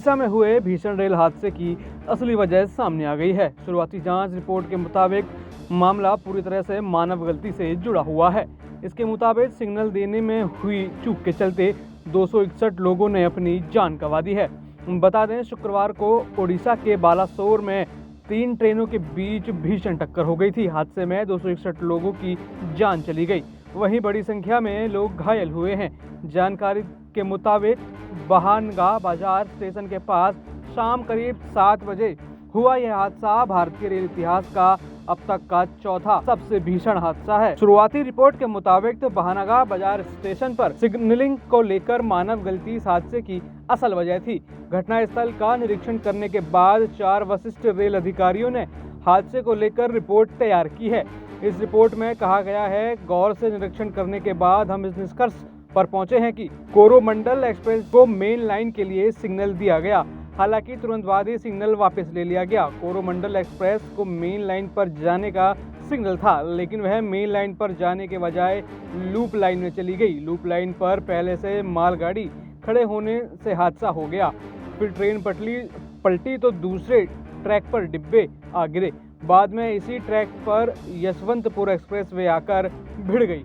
उड़ीसा में हुए भीषण रेल हादसे की असली वजह सामने आ गई है। शुरुआती जांच रिपोर्ट के मुताबिक मामला पूरी तरह से मानव गलती से जुड़ा हुआ है। इसके मुताबिक सिग्नल देने में हुई चूक के चलते 261 लोगों ने अपनी जान गंवा दी है। बता दें, शुक्रवार को उड़ीसा के बालासोर में 3 ट्रेनों के बीच भीषण टक्कर हो गई थी। हादसे में 261 लोगों की जान चली गई, वहीं बड़ी संख्या में लोग घायल हुए हैं। जानकारी के मुताबिक बहानगा बाजार स्टेशन के पास शाम करीब 7 बजे हुआ यह हादसा भारतीय रेल इतिहास का अब तक का चौथा सबसे भीषण हादसा है। शुरुआती रिपोर्ट के मुताबिक तो बहानगा बाजार स्टेशन पर सिग्नलिंग को लेकर मानव गलती इस हादसे की असल वजह थी। घटनास्थल का निरीक्षण करने के बाद 4 वरिष्ठ रेल अधिकारियों ने हादसे को लेकर रिपोर्ट तैयार की है। इस रिपोर्ट में कहा गया है, गौर से निरीक्षण करने के बाद हम इस निष्कर्ष पर पहुंचे हैं कि कोरोमंडल एक्सप्रेस को मेन लाइन के लिए सिग्नल दिया गया। हालांकि तुरंत बाद ही सिग्नल वापस ले लिया गया। कोरोमंडल एक्सप्रेस को मेन लाइन पर जाने का सिग्नल था, लेकिन वह मेन लाइन पर जाने के बजाय लूप लाइन में चली गई। लूप लाइन पर पहले से मालगाड़ी खड़े होने से हादसा हो गया। फिर ट्रेन पलटी तो दूसरे ट्रैक पर डिब्बे आ गिरे। बाद में इसी ट्रैक पर यशवंतपुर एक्सप्रेस वे आकर भिड़ गई।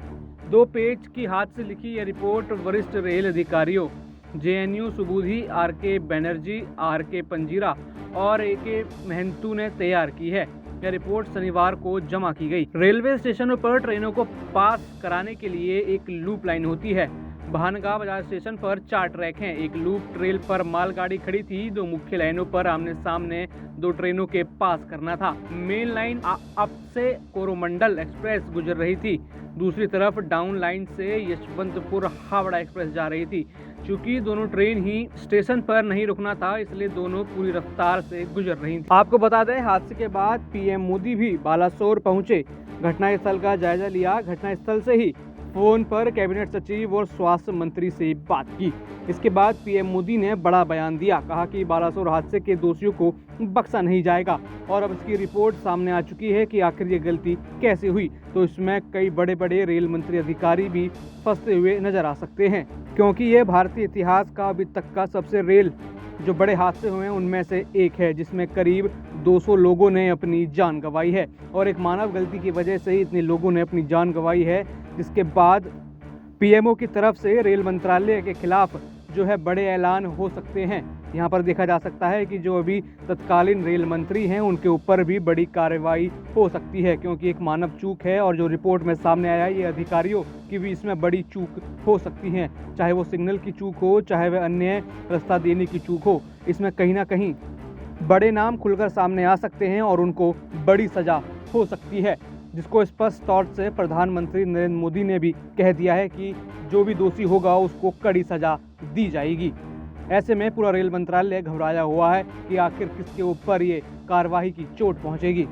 2 पेज की हाथ से लिखी यह रिपोर्ट वरिष्ठ रेल अधिकारियों JNU सुबुधी, RK बनर्जी, RK पंजीरा और AK महंतू ने तैयार की है। यह रिपोर्ट शनिवार को जमा की गई। रेलवे स्टेशनों पर ट्रेनों को पास कराने के लिए एक लूप लाइन होती है। बहानगा बाजार स्टेशन पर 4 ट्रैक हैं। एक लूप रेल पर मालगाड़ी खड़ी थी। 2 मुख्य लाइनों पर आमने सामने 2 ट्रेनों के पास करना था। मेन लाइन अप से कोरोमंडल एक्सप्रेस गुजर रही थी। दूसरी तरफ डाउन लाइन से यशवंतपुर हावड़ा एक्सप्रेस जा रही थी। चूंकि दोनों ट्रेन ही स्टेशन पर नहीं रुकना था, इसलिए दोनों पूरी रफ्तार से गुजर रही थी। आपको बता दें, हादसे के बाद PM मोदी भी बालासोर पहुंचे, घटनास्थल का जायजा लिया। घटनास्थल से ही फोन पर कैबिनेट सचिव और स्वास्थ्य मंत्री से बात की। इसके बाद PM मोदी ने बड़ा बयान दिया। कहा कि बालासोर हादसे के दोषियों को बख्शा नहीं जाएगा और अब इसकी रिपोर्ट सामने आ चुकी है कि आखिर ये गलती कैसे हुई। तो इसमें कई बड़े बड़े रेल मंत्री अधिकारी भी फंसते हुए नजर आ सकते हैं, क्योंकि ये भारतीय इतिहास का अभी तक का सबसे रेल जो बड़े हादसे हुए हैं उनमें से एक है, जिसमें करीब 200 लोगों ने अपनी जान गंवाई है और एक मानव गलती की वजह से ही इतने लोगों ने अपनी जान गंवाई है। जिसके बाद PMO की तरफ से रेल मंत्रालय के खिलाफ जो है बड़े ऐलान हो सकते हैं। यहाँ पर देखा जा सकता है कि जो अभी तत्कालीन रेल मंत्री हैं उनके ऊपर भी बड़ी कार्रवाई हो सकती है, क्योंकि एक मानव चूक है और जो रिपोर्ट में सामने आया है ये अधिकारियों की भी इसमें बड़ी चूक हो सकती है। चाहे वो सिग्नल की चूक हो, चाहे वह अन्य रास्ता देने की चूक हो, इसमें कहीं ना कहीं बड़े नाम खुलकर सामने आ सकते हैं और उनको बड़ी सजा हो सकती है, जिसको स्पष्ट तौर से प्रधानमंत्री नरेंद्र मोदी ने भी कह दिया है कि जो भी दोषी होगा उसको कड़ी सजा दी जाएगी। ऐसे में पूरा रेल मंत्रालय घबराया हुआ है कि आखिर किसके ऊपर ये कार्रवाई की चोट पहुंचेगी।